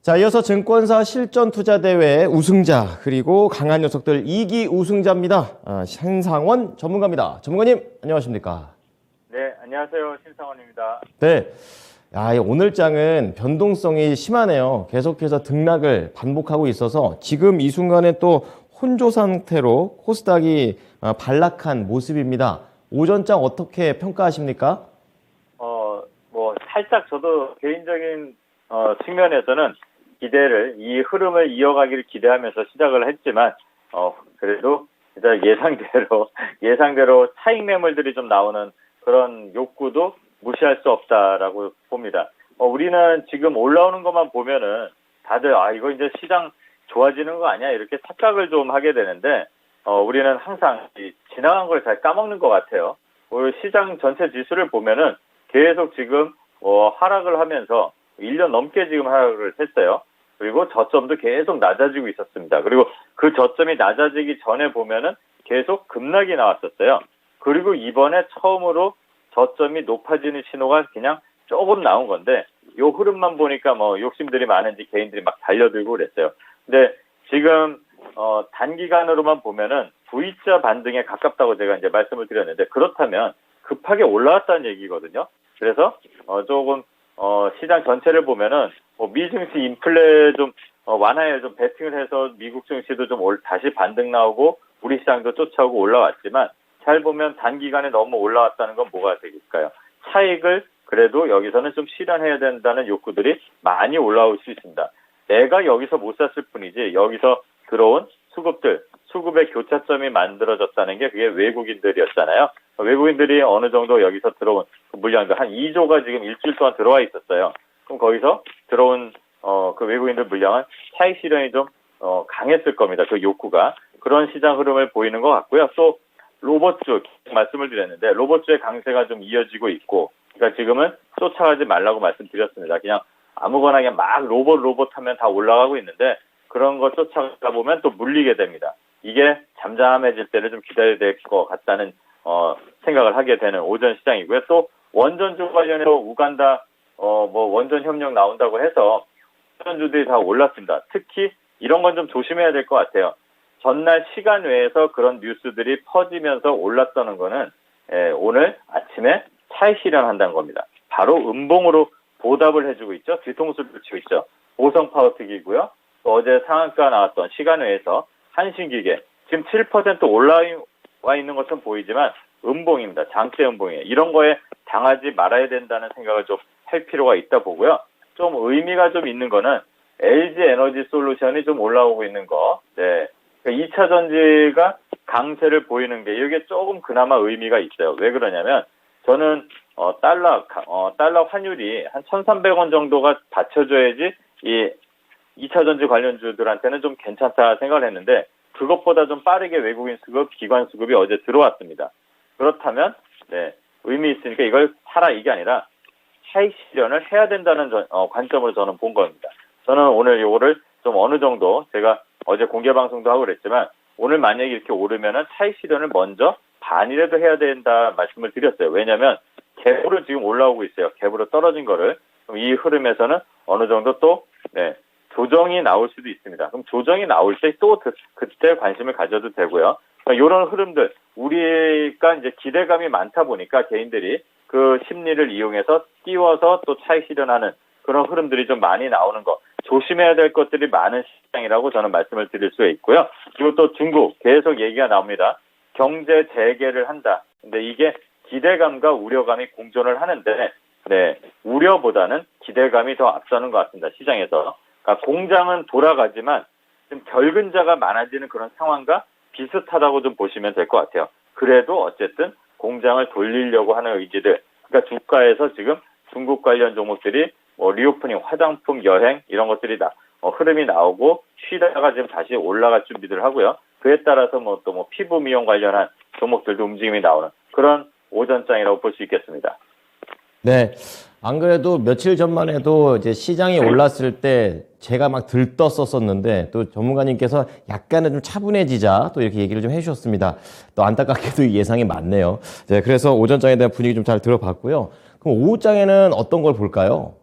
자, 이어서 증권사 실전투자대회 우승자 그리고 강한 녀석들 2기 우승자입니다. 신상원 전문가입니다. 전문가님 안녕하십니까? 네, 안녕하세요. 신상원입니다. 네, 오늘 장은 변동성이 심하네요. 계속해서 등락을 반복하고 있어서 지금 이 순간에 또 혼조 상태로 코스닥이 반락한 모습입니다. 오전장 어떻게 평가하십니까? 살짝 저도 개인적인 측면에서는 이 흐름을 이어가기를 기대하면서 시작을 했지만, 그래도 진짜 예상대로 차익 매물들이 좀 나오는 그런 욕구도 무시할 수 없다라고 봅니다. 우리는 지금 올라오는 것만 보면은 다들, 이거 이제 시장 좋아지는 거 아니야? 이렇게 착각을 좀 하게 되는데, 우리는 항상 지나간 걸 잘 까먹는 것 같아요. 오늘 시장 전체 지수를 보면은 계속 지금, 하락을 하면서 1년 넘게 지금 하락을 했어요. 그리고 저점도 계속 낮아지고 있었습니다. 그리고 그 저점이 낮아지기 전에 보면은 계속 급락이 나왔었어요. 그리고 이번에 처음으로 저점이 높아지는 신호가 그냥 조금 나온 건데, 요 흐름만 보니까 욕심들이 많은지 개인들이 막 달려들고 그랬어요. 근데 지금, 단기간으로만 보면은 V자 반등에 가깝다고 제가 이제 말씀을 드렸는데, 그렇다면 급하게 올라왔다는 얘기거든요. 그래서, 조금, 시장 전체를 보면은, 미증시 인플레 좀, 완화에 좀 베팅을 해서 미국 증시도 좀 다시 반등 나오고, 우리 시장도 쫓아오고 올라왔지만, 잘 보면 단기간에 너무 올라왔다는 건 뭐가 되겠을까요? 차익을 그래도 여기서는 좀 실현해야 된다는 욕구들이 많이 올라올 수 있습니다. 내가 여기서 못 샀을 뿐이지, 여기서 들어온 수급의 교차점이 만들어졌다는 게 그게 외국인들이었잖아요. 외국인들이 어느 정도 여기서 들어온 물량도 한 2조가 지금 일주일 동안 들어와 있었어요. 그럼 거기서 들어온 그 외국인들 물량은 차익 실현이 좀 강했을 겁니다. 그 욕구가. 그런 시장 흐름을 보이는 것 같고요. 또 로봇주 말씀을 드렸는데 로봇주의 강세가 좀 이어지고 있고, 그러니까 지금은 쫓아가지 말라고 말씀드렸습니다. 그냥 아무거나 그냥 막 로봇 하면 다 올라가고 있는데, 그런 거 쫓아가다 보면 또 물리게 됩니다. 이게 잠잠해질 때를 좀 기다려야 될 것 같다는 생각을 하게 되는 오전 시장이고요. 또 원전주 관련해서 우간다 원전 협력 나온다고 해서 원전주들이 다 올랐습니다. 특히 이런 건 좀 조심해야 될 것 같아요. 전날 시간 외에서 그런 뉴스들이 퍼지면서 올랐다는 거는 오늘 아침에 차익 실현한다는 겁니다. 바로 음봉으로 보답을 해주고 있죠. 뒤통수를 치고 있죠. 보성파워특이고요. 또 어제 상한가 나왔던 시간 외에서 한신기계 지금 7% 올라와 있는 것은 보이지만 음봉입니다. 장대 음봉이에요. 이런 거에 당하지 말아야 된다는 생각을 좀 할 필요가 있다 보고요. 좀 의미가 좀 있는 거는 LG 에너지 솔루션이 좀 올라오고 있는 거. 네. 그러니까 2차 전지가 강세를 보이는 게 이게 조금 그나마 의미가 있어요. 왜 그러냐면 저는 달러 환율이 한 1,300원 정도가 받쳐줘야지 이 2차 전지 관련주들한테는 좀 괜찮다 생각을 했는데, 그것보다 좀 빠르게 외국인 수급, 기관 수급이 어제 들어왔습니다. 그렇다면 의미 있으니까 이걸 사라 이게 아니라 차익 실현을 해야 된다는 관점으로 저는 본 겁니다. 저는 오늘 이거를 좀 어느 정도 제가 어제 공개 방송도 하고 그랬지만, 오늘 만약에 이렇게 오르면은 차익 실현을 먼저 반이라도 해야 된다 말씀을 드렸어요. 왜냐하면 갭으로 지금 올라오고 있어요. 갭으로 떨어진 거를. 그럼 이 흐름에서는 어느 정도 또 조정이 나올 수도 있습니다. 그럼 조정이 나올 때 또 그때 관심을 가져도 되고요. 그러니까 이런 흐름들, 우리가 이제 기대감이 많다 보니까 개인들이 그 심리를 이용해서 띄워서 또 차익 실현하는 그런 흐름들이 좀 많이 나오는 거, 조심해야 될 것들이 많은 시장이라고 저는 말씀을 드릴 수 있고요. 그리고 또 중국 계속 얘기가 나옵니다. 경제 재개를 한다. 근데 이게 기대감과 우려감이 공존을 하는데, 우려보다는 기대감이 더 앞서는 것 같습니다. 시장에서. 그러니까 공장은 돌아가지만 좀 결근자가 많아지는 그런 상황과 비슷하다고 좀 보시면 될 것 같아요. 그래도 어쨌든 공장을 돌리려고 하는 의지들. 그러니까 주가에서 지금 중국 관련 종목들이 리오프닝, 화장품, 여행 이런 것들이 흐름이 나오고 쉬다가 지금 다시 올라갈 준비들 하고요. 그에 따라서 또 피부 미용 관련한 종목들도 움직임이 나오는 그런 오전장이라고 볼 수 있겠습니다. 네. 안 그래도 며칠 전만 해도 이제 시장이 올랐을 때 제가 막 들떴었었는데 또 전문가님께서 약간은 좀 차분해지자 또 이렇게 얘기를 좀 해주셨습니다. 또 안타깝게도 예상이 맞네요. 네, 그래서 오전장에 대한 분위기 좀 잘 들어봤고요. 그럼 오후장에는 어떤 걸 볼까요?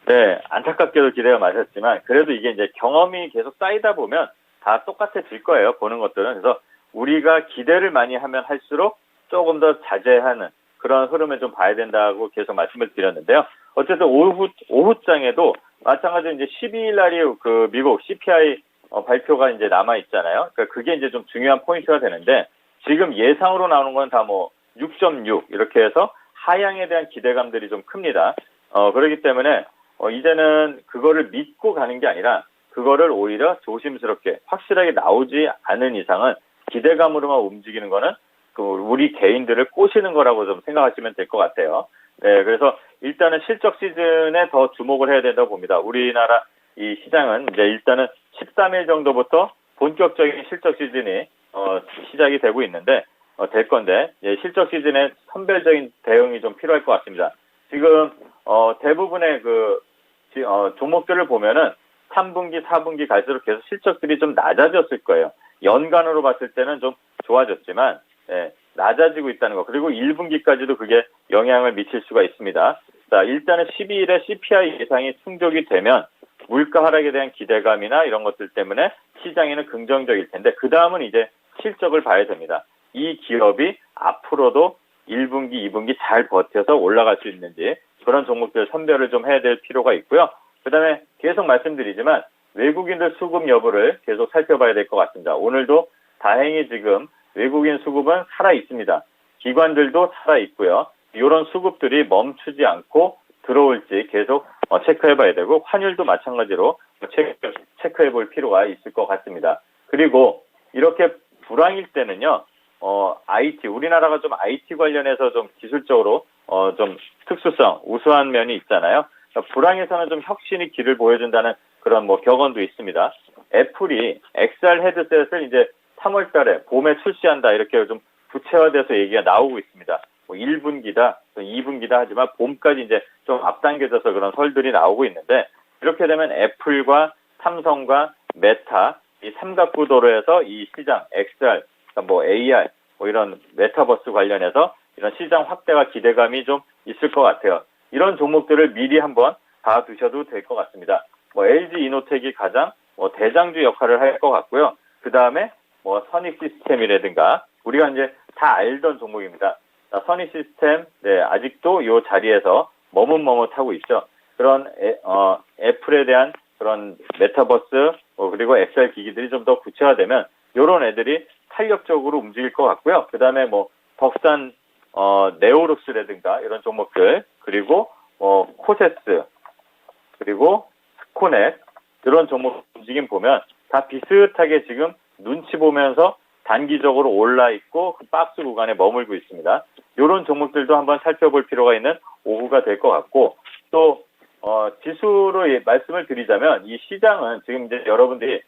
네, 안타깝게도 기대가 많았지만 그래도 이게 이제 경험이 계속 쌓이다 보면 다 똑같아질 거예요. 보는 것들은. 그래서 우리가 기대를 많이 하면 할수록 조금 더 자제하는 그런 흐름을 좀 봐야 된다고 계속 말씀을 드렸는데요. 어쨌든 오후장에도 마찬가지로 이제 12일 날이 그 미국 CPI 발표가 이제 남아 있잖아요. 그러니까 그게 이제 좀 중요한 포인트가 되는데 지금 예상으로 나오는 건 다 뭐 6.6 이렇게 해서 하향에 대한 기대감들이 좀 큽니다. 그렇기 때문에 이제는 그거를 믿고 가는 게 아니라 그거를 오히려 조심스럽게 확실하게 나오지 않은 이상은 기대감으로만 움직이는 거는 그 우리 개인들을 꼬시는 거라고 좀 생각하시면 될 것 같아요. 네, 그래서 일단은 실적 시즌에 더 주목을 해야 된다고 봅니다. 우리나라 이 시장은 이제 일단은 13일 정도부터 본격적인 실적 시즌이 시작이 되고 있는데 될 건데 실적 시즌에 선별적인 대응이 좀 필요할 것 같습니다. 지금 대부분의 그 종목들을 보면은 3분기, 4분기 갈수록 계속 실적들이 좀 낮아졌을 거예요. 연간으로 봤을 때는 좀 좋아졌지만 낮아지고 있다는 거. 그리고 1분기까지도 그게 영향을 미칠 수가 있습니다. 자, 일단은 12일에 CPI 예상이 충족이 되면 물가 하락에 대한 기대감이나 이런 것들 때문에 시장에는 긍정적일 텐데 그 다음은 이제 실적을 봐야 됩니다. 이 기업이 앞으로도 1분기, 2분기 잘 버텨서 올라갈 수 있는지 그런 종목들 선별을 좀 해야 될 필요가 있고요. 그 다음에 계속 말씀드리지만 외국인들 수급 여부를 계속 살펴봐야 될 것 같습니다. 오늘도 다행히 지금 외국인 수급은 살아있습니다. 기관들도 살아있고요. 이런 수급들이 멈추지 않고 들어올지 계속 체크해봐야 되고 환율도 마찬가지로 체크해볼 필요가 있을 것 같습니다. 그리고 이렇게 불황일 때는요. IT, 우리나라가 좀 IT 관련해서 좀 기술적으로 좀 특수성, 우수한 면이 있잖아요. 그러니까 불황에서는 좀 혁신이 길을 보여준다는 그런 뭐 격언도 있습니다. 애플이 XR 헤드셋을 이제 3월 달에 봄에 출시한다 이렇게 좀 구체화돼서 얘기가 나오고 있습니다. 뭐 1분기다, 2분기다 하지만 봄까지 이제 좀 앞당겨져서 그런 설들이 나오고 있는데 이렇게 되면 애플과 삼성과 메타 이 삼각구도로에서 이 시장 XR, 그러니까 뭐 AR, 뭐 이런 메타버스 관련해서 이런 시장 확대가 기대감이 좀 있을 것 같아요. 이런 종목들을 미리 한번 봐두셔도 될 것 같습니다. 뭐 LG 이노텍이 가장 대장주 역할을 할 것 같고요. 그 다음에 뭐 선익 시스템이라든가 우리가 이제 다 알던 종목입니다. 선익 시스템, 네, 아직도 이 자리에서 머뭇머뭇하고 있죠. 그런 애플에 대한 그런 메타버스 그리고 XR 기기들이 좀 더 구체화되면 이런 애들이 탄력적으로 움직일 것 같고요. 그 다음에 뭐 덕산 네오룩스라든가 이런 종목들 그리고 코세스 그리고 스코넷 이런 종목 움직임 보면 다 비슷하게 지금 눈치 보면서 단기적으로 올라 있고 그 박스 구간에 머물고 있습니다. 이런 종목들도 한번 살펴볼 필요가 있는 오후가 될 것 같고 또 지수로 말씀을 드리자면 이 시장은 지금 이제 여러분들이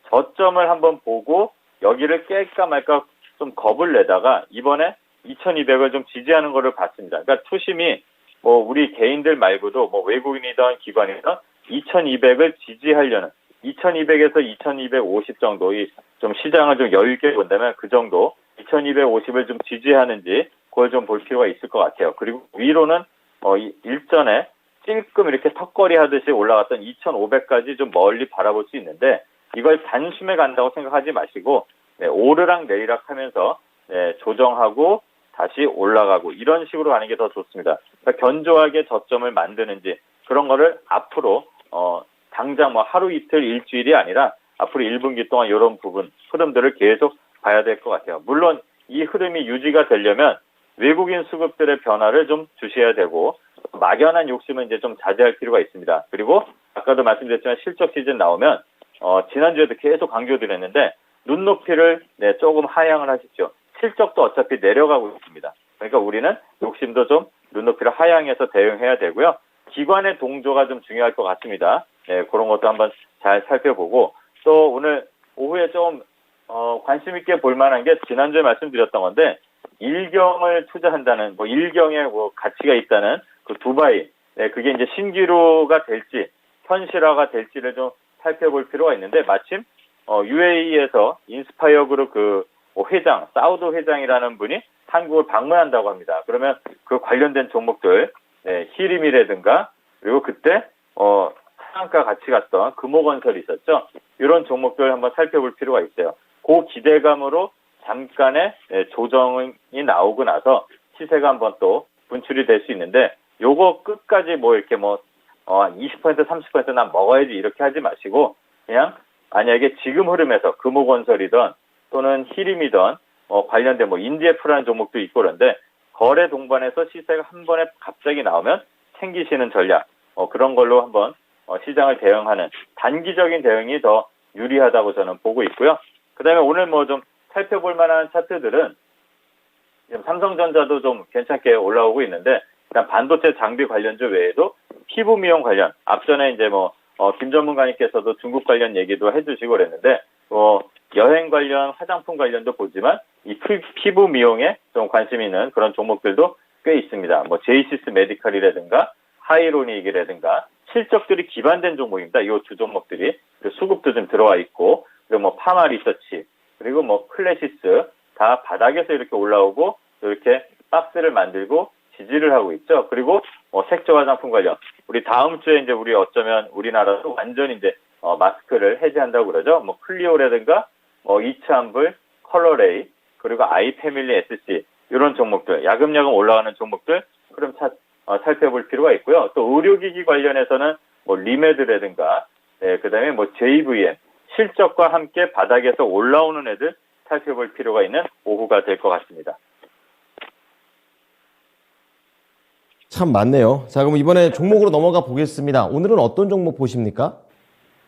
저점을 한번 보고 여기를 깰까 말까 좀 겁을 내다가 이번에 2200을 좀 지지하는 거를 봤습니다. 그러니까 투심이 뭐 우리 개인들 말고도 뭐 외국인이든 기관이든 2200을 지지하려는 2200에서 2250 정도 좀 시장을 좀 여유 있게 본다면 그 정도 2250을 좀 지지하는지 그걸 좀 볼 필요가 있을 것 같아요. 그리고 위로는 일전에 찔끔 이렇게 턱걸이 하듯이 올라갔던 2500까지 좀 멀리 바라볼 수 있는데 이걸 단숨에 간다고 생각하지 마시고 오르락 내리락 하면서 조정하고 다시 올라가고 이런 식으로 가는 게 더 좋습니다. 그러니까 견조하게 저점을 만드는지 그런 거를 앞으로 당장 뭐 하루 이틀 일주일이 아니라 앞으로 1분기 동안 이런 부분 흐름들을 계속 봐야 될 것 같아요. 물론 이 흐름이 유지가 되려면 외국인 수급들의 변화를 좀 주셔야 되고 막연한 욕심은 이제 좀 자제할 필요가 있습니다. 그리고 아까도 말씀드렸지만 실적 시즌 나오면 지난주에도 계속 강조드렸는데 눈높이를 조금 하향을 하십시오. 실적도 어차피 내려가고 있습니다. 그러니까 우리는 욕심도 좀 눈높이를 하향해서 대응해야 되고요. 기관의 동조가 좀 중요할 것 같습니다. 그런 것도 한번 잘 살펴보고 또 오늘 오후에 좀 관심 있게 볼 만한 게 지난주에 말씀드렸던 건데 일경을 투자한다는 일경에 가치가 있다는 그 두바이 그게 이제 신기루가 될지 현실화가 될지를 좀 살펴볼 필요가 있는데 마침 UAE에서 인스파이어 그룹 회장 사우드 회장이라는 분이 한국을 방문한다고 합니다. 그러면 그 관련된 종목들 히림이라든가 그리고 그때 상한가 같이 갔던 금호건설이 있었죠. 이런 종목들 한번 살펴볼 필요가 있어요. 그 기대감으로 잠깐의 조정이 나오고 나서 시세가 한번 또 분출이 될 수 있는데, 요거 끝까지 뭐 이렇게 20% 30%난 먹어야지 이렇게 하지 마시고, 그냥 만약에 지금 흐름에서 금호건설이든 또는 히림이든 관련된 인디에프라는 종목도 있고 그런데, 거래 동반해서 시세가 한 번에 갑자기 나오면 챙기시는 전략, 그런 걸로 한번 시장을 대응하는 단기적인 대응이 더 유리하다고 저는 보고 있고요. 그 다음에 오늘 좀 살펴볼 만한 차트들은 지금 삼성전자도 좀 괜찮게 올라오고 있는데, 일단 반도체 장비 관련주 외에도 피부 미용 관련, 앞전에 이제 김 전문가님께서도 중국 관련 얘기도 해주시고 그랬는데, 여행 관련, 화장품 관련도 보지만 이 피부 미용에 좀 관심 있는 그런 종목들도 꽤 있습니다. 제이시스 메디칼이라든가 하이로닉이라든가 실적들이 기반된 종목입니다. 이 두 종목들이. 수급도 좀 들어와 있고, 그리고 파마 리서치, 그리고 클래시스 다 바닥에서 이렇게 올라오고 이렇게 박스를 만들고 지지를 하고 있죠. 그리고 색조 화장품 관련, 우리 다음 주에 이제 우리 어쩌면 우리나라도 완전히 이제 마스크를 해제한다고 그러죠. 클리오라든가 이츠한불, 컬러레이, 그리고 아이패밀리 SC 이런 종목들, 야금야금 올라가는 종목들 흐름 살펴볼 필요가 있고요. 또 의료기기 관련해서는 리메드라든가, 그다음에 JVM 실적과 함께 바닥에서 올라오는 애들 살펴볼 필요가 있는 오후가 될 것 같습니다. 참 많네요. 자, 그럼 이번에 종목으로 넘어가 보겠습니다. 오늘은 어떤 종목 보십니까?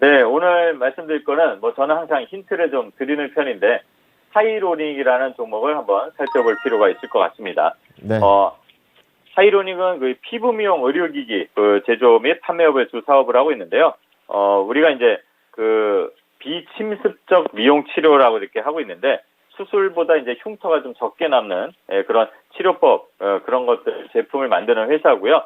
네, 오늘 말씀드릴 거는 저는 항상 힌트를 좀 드리는 편인데, 하이로닉이라는 종목을 한번 살펴볼 필요가 있을 것 같습니다. 네. 하이로닉은 그 피부 미용 의료기기 제조 및 판매업을 주 사업을 하고 있는데요. 우리가 이제 비침습적 미용 치료라고 이렇게 하고 있는데, 수술보다 이제 흉터가 좀 적게 남는 그런 치료법, 그런 것들 제품을 만드는 회사고요.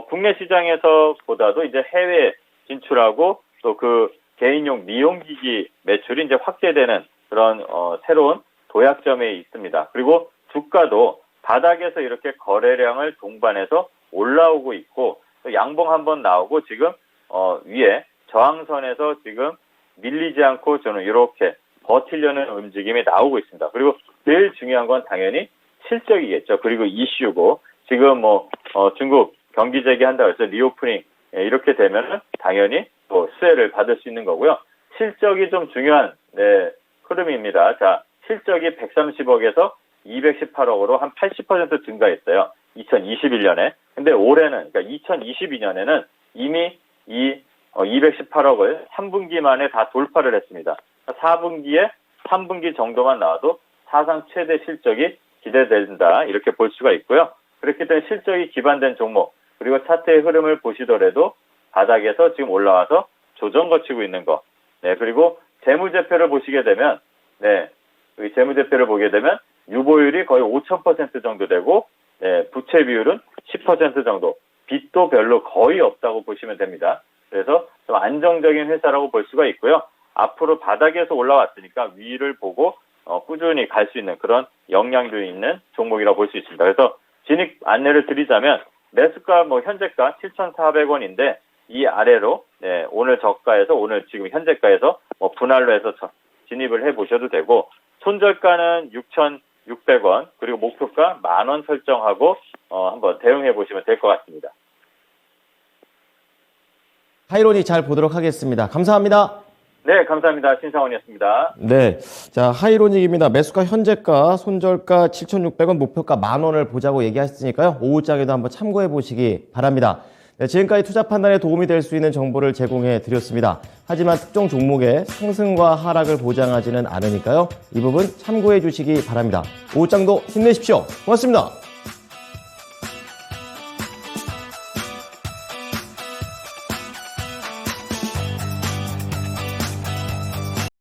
국내 시장에서보다도 이제 해외 진출하고 또 개인용 미용기기 매출이 이제 확대되는 그런 새로운 도약점에 있습니다. 그리고 주가도 바닥에서 이렇게 거래량을 동반해서 올라오고 있고, 또 양봉 한번 나오고 지금 위에 저항선에서 지금 밀리지 않고 저는 이렇게 버티려는 움직임이 나오고 있습니다. 그리고 제일 중요한 건 당연히 실적이겠죠. 그리고 이슈고, 지금 중국 경기 재개한다고 해서 리오프닝 이렇게 되면은 당연히 또 수혜를 받을 수 있는 거고요. 실적이 좀 중요한 흐름입니다. 자, 실적이 130억에서 218억으로 한 80% 증가했어요. 2021년에. 근데 올해는, 그러니까 2022년에는 이미 이 218억을 3분기 만에 다 돌파를 했습니다. 4분기에 3분기 정도만 나와도 사상 최대 실적이 기대된다, 이렇게 볼 수가 있고요. 그렇기 때문에 실적이 기반된 종목, 그리고 차트의 흐름을 보시더라도 바닥에서 지금 올라와서 조정 거치고 있는 거. 그리고 재무제표를 보시게 되면, 이 재무제표를 보게 되면 유보율이 거의 5,000% 정도 되고, 부채 비율은 10% 정도, 빚도 별로 거의 없다고 보시면 됩니다. 그래서 좀 안정적인 회사라고 볼 수가 있고요. 앞으로 바닥에서 올라왔으니까 위를 보고 꾸준히 갈 수 있는 그런 역량도 있는 종목이라고 볼 수 있습니다. 그래서 진입 안내를 드리자면, 매수가 현재가 7,400원인데 이 아래로 오늘 저가에서 오늘 지금 현재가에서 분할로 해서 진입을 해보셔도 되고, 손절가는 6,600원, 그리고 목표가 10,000원 설정하고 한번 대응해 보시면 될 것 같습니다. 하이로닉 잘 보도록 하겠습니다. 감사합니다. 네, 감사합니다. 신상원이었습니다. 네. 자, 하이로닉입니다. 매수가 현재가, 손절가 7,600원, 목표가 10,000원을 보자고 얘기하셨으니까요. 오후장에도 한번 참고해 보시기 바랍니다. 네, 지금까지 투자 판단에 도움이 될 수 있는 정보를 제공해 드렸습니다. 하지만 특정 종목의 상승과 하락을 보장하지는 않으니까요. 이 부분 참고해 주시기 바랍니다. 오후장도 힘내십시오. 고맙습니다.